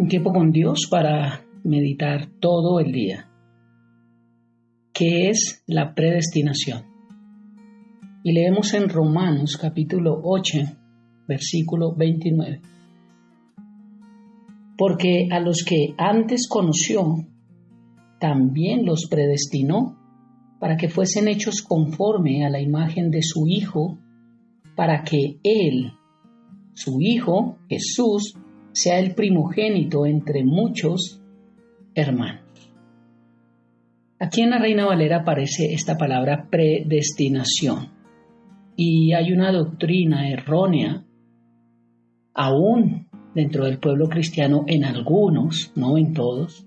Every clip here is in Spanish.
Un tiempo con Dios para meditar todo el día. ¿Qué es la predestinación? Y leemos en Romanos capítulo 8, versículo 29. Porque a los que antes conoció, también los predestinó para que fuesen hechos conforme a la imagen de su Hijo, para que Él, su Hijo, Jesús, sea el primogénito entre muchos hermanos. Aquí en la Reina Valera aparece esta palabra predestinación. Y hay una doctrina errónea, aún dentro del pueblo cristiano, en algunos, no en todos,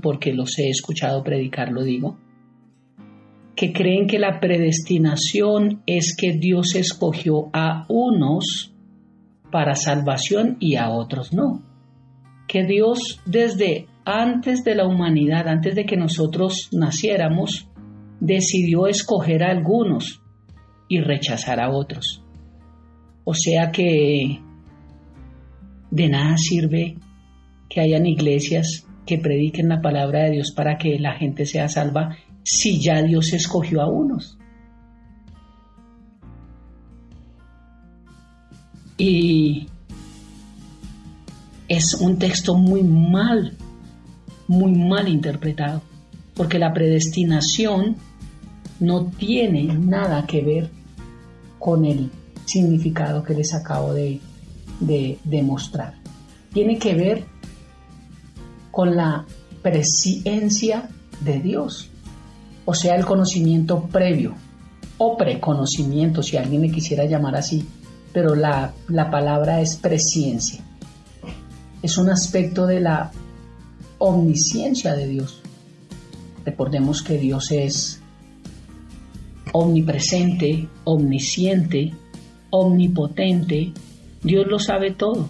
porque los he escuchado predicar, lo digo, que creen que la predestinación es que Dios escogió a unos para salvación y a otros no. Que Dios desde antes de la humanidad, antes de que nosotros naciéramos, decidió escoger a algunos y rechazar a otros. O sea que de nada sirve que hayan iglesias que prediquen la palabra de Dios para que la gente sea salva si ya Dios escogió a unos. Y es un texto muy mal interpretado, porque la predestinación no tiene nada que ver con el significado que les acabo de mostrar. Tiene que ver con la presciencia de Dios, o sea, el conocimiento previo o preconocimiento, si alguien le quisiera llamar así, pero la palabra es presciencia. Es un aspecto de la omnisciencia de Dios. Recordemos que Dios es omnipresente, omnisciente, omnipotente. Dios lo sabe todo.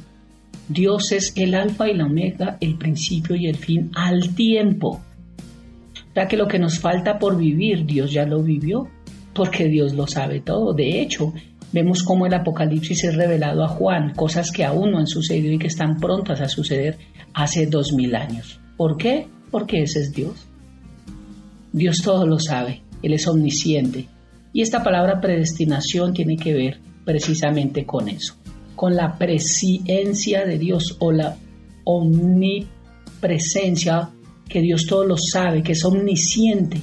Dios es el alfa y la omega, el principio y el fin al tiempo. O sea que lo que nos falta por vivir, Dios ya lo vivió, porque Dios lo sabe todo. De hecho, vemos cómo el Apocalipsis es revelado a Juan, cosas que aún no han sucedido y que están prontas a suceder hace 2000 años. ¿Por qué? Porque ese es Dios. Dios todo lo sabe, Él es omnisciente. Y esta palabra predestinación tiene que ver precisamente con eso, con la presciencia de Dios o la omnipresencia, que Dios todo lo sabe, que es omnisciente.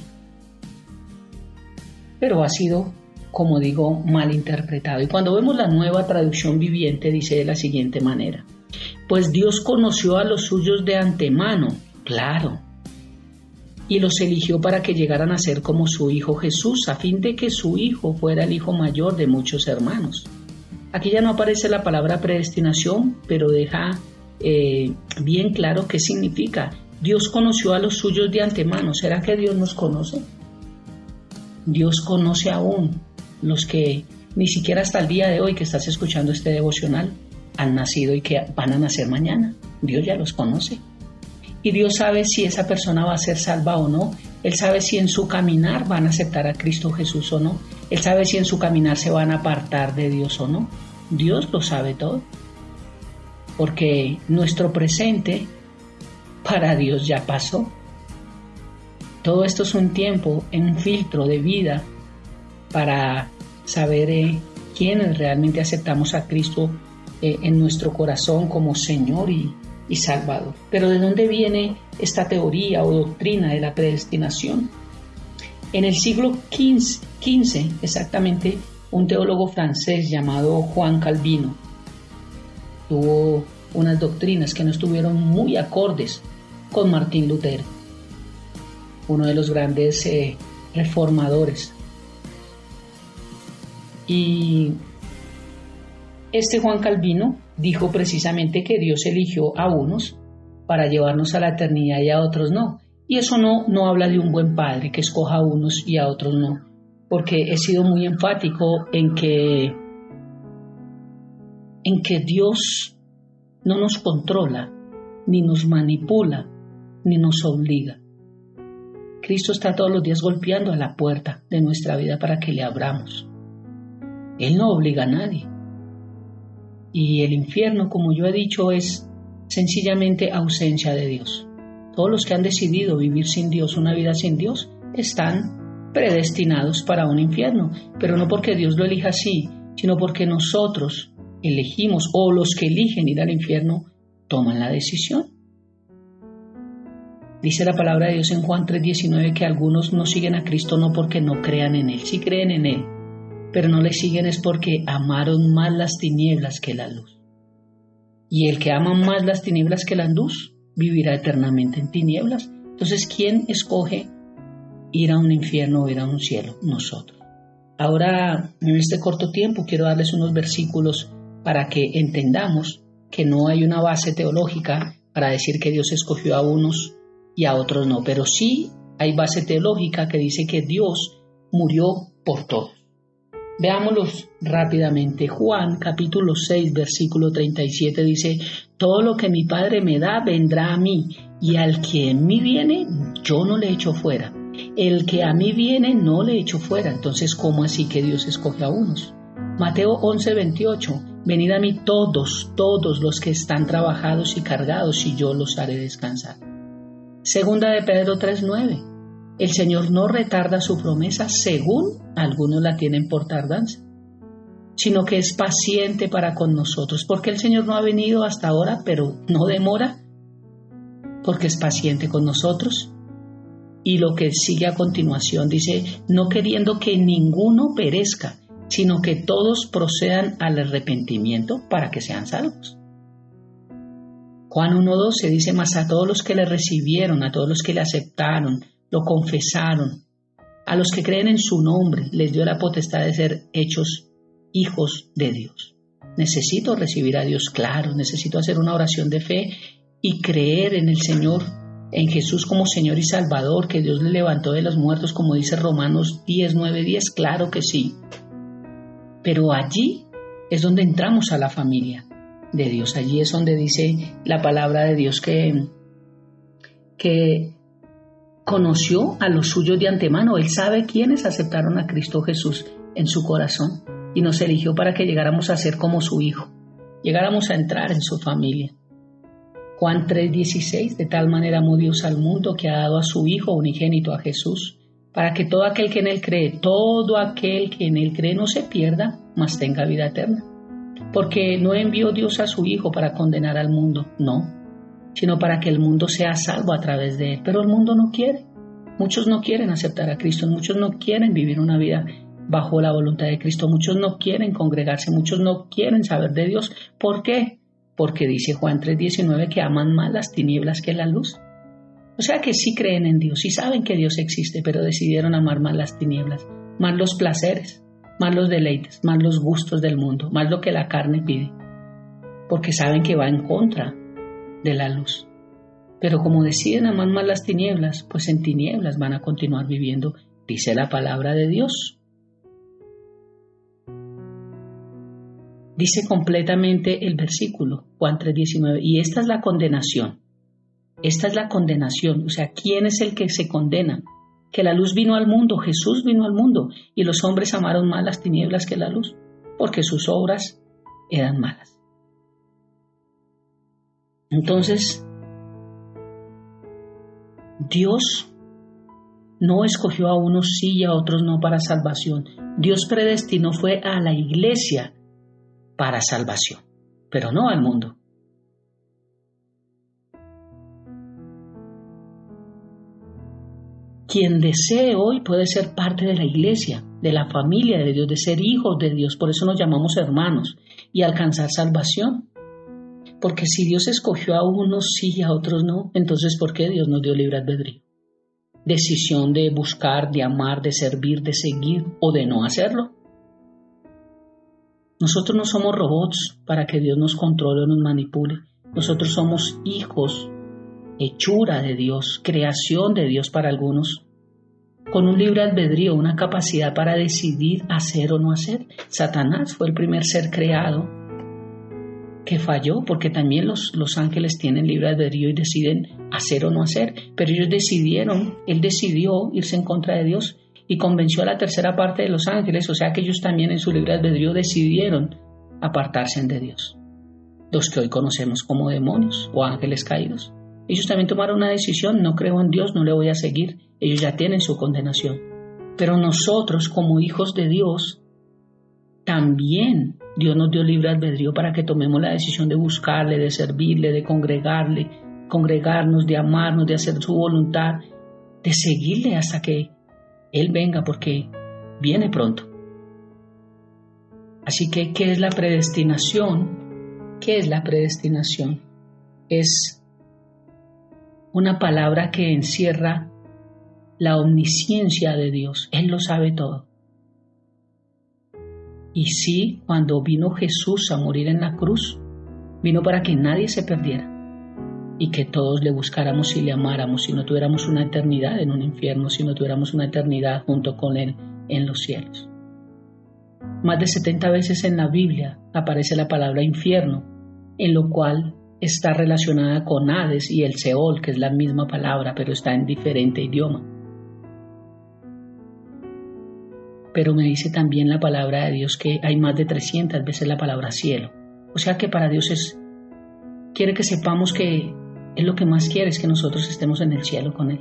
Pero ha sido, como digo, mal interpretado. Y cuando vemos la Nueva Traducción Viviente, dice de la siguiente manera: pues Dios conoció a los suyos de antemano, claro, y los eligió para que llegaran a ser como su Hijo Jesús, a fin de que su Hijo fuera el hijo mayor de muchos hermanos. Aquí ya no aparece la palabra predestinación, pero deja bien claro qué significa. Dios conoció a los suyos de antemano. ¿Será que Dios nos conoce? Dios conoce aún los que ni siquiera hasta el día de hoy que estás escuchando este devocional han nacido y que van a nacer mañana. Dios ya los conoce. Y Dios sabe si esa persona va a ser salva o no. Él sabe si en su caminar van a aceptar a Cristo Jesús o no. Él sabe si en su caminar se van a apartar de Dios o no. Dios lo sabe todo. Porque nuestro presente para Dios ya pasó. Todo esto es un tiempo, un filtro de vida para saber quiénes realmente aceptamos a Cristo en nuestro corazón como Señor y Salvador. Pero ¿de dónde viene esta teoría o doctrina de la predestinación? En el siglo XV, exactamente, un teólogo francés llamado Juan Calvino tuvo unas doctrinas que no estuvieron muy acordes con Martín Lutero, uno de los grandes reformadores. Y este Juan Calvino dijo precisamente que Dios eligió a unos para llevarnos a la eternidad y a otros no. Y eso no habla de un buen padre que escoja a unos y a otros no, porque he sido muy enfático en que Dios no nos controla, ni nos manipula, ni nos obliga. Cristo está todos los días golpeando a la puerta de nuestra vida para que le abramos. Él no obliga a nadie. Y el infierno, como yo he dicho, es sencillamente ausencia de Dios. Todos los que han decidido vivir sin Dios, una vida sin Dios, están predestinados para un infierno, pero no porque Dios lo elija así, sino porque nosotros elegimos, o los que eligen ir al infierno toman la decisión. Dice la palabra de Dios en Juan 3:19 que algunos no siguen a Cristo no porque no crean en Él, sí creen en Él, pero no le siguen es porque amaron más las tinieblas que la luz. Y el que ama más las tinieblas que la luz, vivirá eternamente en tinieblas. Entonces, ¿quién escoge ir a un infierno o ir a un cielo? Nosotros. Ahora, en este corto tiempo, quiero darles unos versículos para que entendamos que no hay una base teológica para decir que Dios escogió a unos y a otros no, pero sí hay base teológica que dice que Dios murió por todos. Veámoslos rápidamente. Juan capítulo 6 versículo 37 dice: todo lo que mi Padre me da vendrá a mí, y al que en mí viene yo no le echo fuera. El que a mí viene no le echo fuera. Entonces, ¿cómo así que Dios escoge a unos? Mateo 11:28: venid a mí todos los que están trabajados y cargados, y yo los haré descansar. Segunda de Pedro 3:9: el Señor no retarda su promesa, según algunos la tienen por tardanza, sino que es paciente para con nosotros. Porque el Señor no ha venido hasta ahora, pero no demora, porque es paciente con nosotros. Y lo que sigue a continuación dice: no queriendo que ninguno perezca, sino que todos procedan al arrepentimiento para que sean salvos. Juan 1:12 dice: mas a todos los que le recibieron, a todos los que le aceptaron, lo confesaron, a los que creen en su nombre, les dio la potestad de ser hechos hijos de Dios. Necesito recibir a Dios, claro, necesito hacer una oración de fe y creer en el Señor, en Jesús como Señor y Salvador, que Dios le levantó de los muertos, como dice Romanos 10:9-10, claro que sí. Pero allí es donde entramos a la familia de Dios. Allí es donde dice la palabra de Dios que conoció a los suyos de antemano. Él sabe quiénes aceptaron a Cristo Jesús en su corazón y nos eligió para que llegáramos a ser como su Hijo, llegáramos a entrar en su familia. Juan 3:16: de tal manera amó Dios al mundo que ha dado a su Hijo unigénito, a Jesús, para que todo aquel que en Él cree no se pierda, mas tenga vida eterna. Porque no envió Dios a su Hijo para condenar al mundo, no, sino para que el mundo sea salvo a través de Él. Pero el mundo no quiere. Muchos no quieren aceptar a Cristo, muchos no quieren vivir una vida bajo la voluntad de Cristo, muchos no quieren congregarse, muchos no quieren saber de Dios. ¿Por qué? Porque dice Juan 3:19 que aman más las tinieblas que la luz. O sea que sí creen en Dios, sí saben que Dios existe, pero decidieron amar más las tinieblas, más los placeres, más los deleites, más los gustos del mundo, más lo que la carne pide, porque saben que va en contra de la luz. Pero como deciden amar más las tinieblas, pues en tinieblas van a continuar viviendo, dice la palabra de Dios. Dice completamente el versículo, Juan 3:19, y esta es la condenación. Esta es la condenación, o sea, ¿quién es el que se condena? Que la luz vino al mundo, Jesús vino al mundo, y los hombres amaron más las tinieblas que la luz, porque sus obras eran malas. Entonces, Dios no escogió a unos sí y a otros no para salvación. Dios predestinó fue a la iglesia para salvación, pero no al mundo. Quien desee hoy puede ser parte de la iglesia, de la familia de Dios, de ser hijos de Dios, por eso nos llamamos hermanos, y alcanzar salvación. Porque si Dios escogió a unos sí y a otros no, entonces ¿por qué Dios nos dio libre albedrío? Decisión de buscar, de amar, de servir, de seguir o de no hacerlo. Nosotros no somos robots para que Dios nos controle o nos manipule. Nosotros somos hijos, hechura de Dios, creación de Dios para algunos, con un libre albedrío, una capacidad para decidir hacer o no hacer. Satanás fue el primer ser creado que falló, porque también los ángeles tienen libre albedrío y deciden hacer o no hacer, pero él decidió irse en contra de Dios y convenció a la tercera parte de los ángeles, o sea que ellos también en su libre albedrío decidieron apartarse de Dios. los que hoy conocemos como demonios o ángeles caídos. Ellos también tomaron una decisión: no creo en Dios, no le voy a seguir. Ellos ya tienen su condenación. Pero nosotros, como hijos de Dios, también Dios nos dio libre albedrío para que tomemos la decisión de buscarle, de servirle, de congregarnos, de amarnos, de hacer su voluntad, de seguirle hasta que Él venga, porque viene pronto. Así que, ¿qué es la predestinación? ¿Qué es la predestinación? Es una palabra que encierra la omnisciencia de Dios. Él lo sabe todo. Y sí, cuando vino Jesús a morir en la cruz, vino para que nadie se perdiera y que todos le buscáramos y le amáramos, si no tuviéramos una eternidad en un infierno, si no tuviéramos una eternidad junto con Él en los cielos. Más de 70 veces en la Biblia aparece la palabra infierno, en lo cual está relacionada con Hades y el Seol, que es la misma palabra, pero está en diferente idioma. Pero me dice también la palabra de Dios que hay más de 300 veces la palabra cielo. O sea que para Dios quiere que sepamos que Él lo que más quiere es que nosotros estemos en el cielo con Él.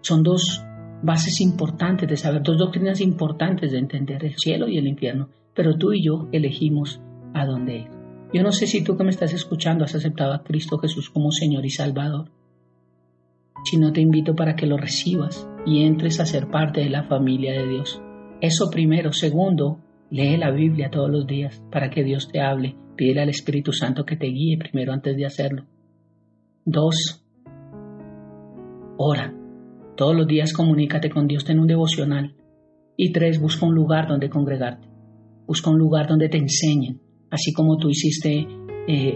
Son dos bases importantes de saber, dos doctrinas importantes de entender: el cielo y el infierno. Pero tú y yo elegimos a dónde ir. Yo no sé si tú que me estás escuchando has aceptado a Cristo Jesús como Señor y Salvador. Si no, te invito para que lo recibas y entres a ser parte de la familia de Dios. Eso primero. Segundo, lee la Biblia todos los días para que Dios te hable. Pídele al Espíritu Santo que te guíe primero antes de hacerlo. 2, ora. Todos los días comunícate con Dios, ten un devocional. Y 3, busca un lugar donde congregarte. Busca un lugar donde te enseñen. Así como tú hiciste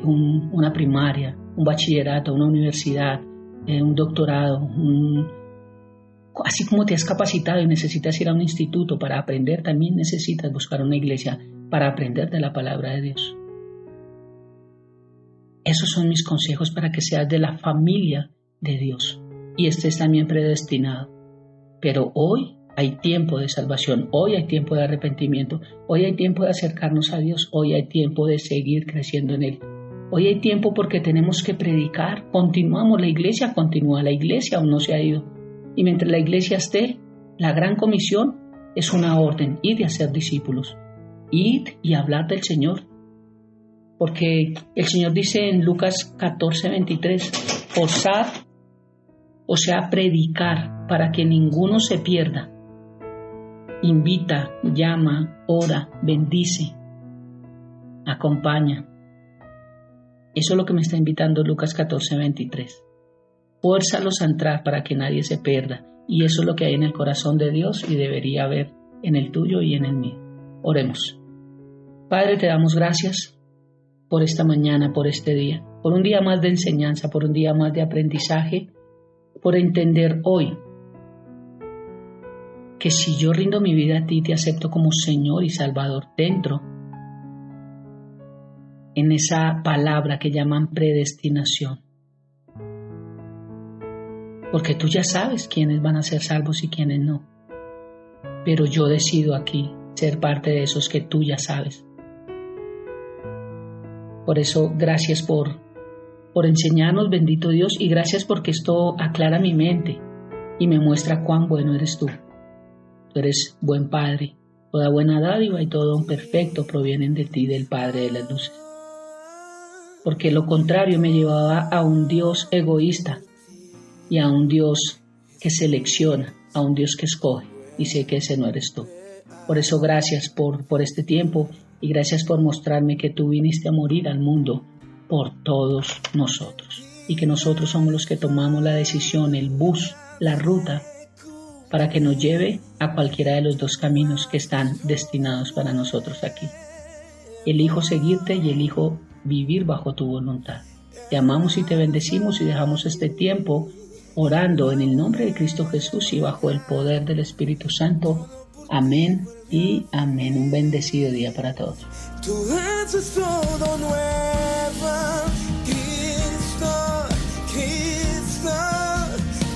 una primaria, un bachillerato, una universidad, un doctorado, así como te has capacitado y necesitas ir a un instituto para aprender, también necesitas buscar una iglesia para aprender de la palabra de Dios. Esos son mis consejos para que seas de la familia de Dios y estés también predestinado. Pero hoy hay tiempo de salvación, hoy hay tiempo de arrepentimiento, hoy hay tiempo de acercarnos a Dios, hoy hay tiempo de seguir creciendo en Él. Hoy hay tiempo porque tenemos que predicar. Continuamos, la iglesia continúa, la iglesia aún no se ha ido. Y mientras la iglesia esté, la gran comisión es una orden: id y hacer discípulos. Id y hablar del Señor. Porque el Señor dice en Lucas 14:23, forzad, o sea, predicar para que ninguno se pierda. Invita, llama, ora, bendice, acompaña. Eso es lo que me está invitando Lucas 14:23. Fuérzalos a entrar para que nadie se pierda. Y eso es lo que hay en el corazón de Dios y debería haber en el tuyo y en el mío. Oremos. Padre, te damos gracias por esta mañana, por este día, por un día más de enseñanza, por un día más de aprendizaje, por entender hoy que si yo rindo mi vida a ti, te acepto como Señor y Salvador dentro en esa palabra que llaman predestinación. Porque tú ya sabes quiénes van a ser salvos y quiénes no. Pero yo decido aquí ser parte de esos que tú ya sabes. Por eso, gracias por enseñarnos, bendito Dios, y gracias porque esto aclara mi mente y me muestra cuán bueno eres tú. Tú eres buen Padre. Toda buena dádiva y todo don perfecto provienen de ti, del Padre de las luces. Porque lo contrario me llevaba a un Dios egoísta y a un Dios que selecciona, a un Dios que escoge, y sé que ese no eres tú. Por eso gracias por este tiempo y gracias por mostrarme que tú viniste a morir al mundo por todos nosotros y que nosotros somos los que tomamos la decisión, el bus, la ruta, para que nos lleve a cualquiera de los dos caminos que están destinados para nosotros aquí. Elijo seguirte y elijo vivir bajo tu voluntad. Te amamos y te bendecimos y dejamos este tiempo orando en el nombre de Cristo Jesús y bajo el poder del Espíritu Santo. Amén y amén. Un bendecido día para todos. Tú haces todo nuevo, Cristo,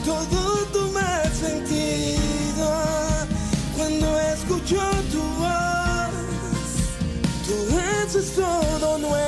todo toma sentido cuando escucho tu voz. Tú haces todo nuevo.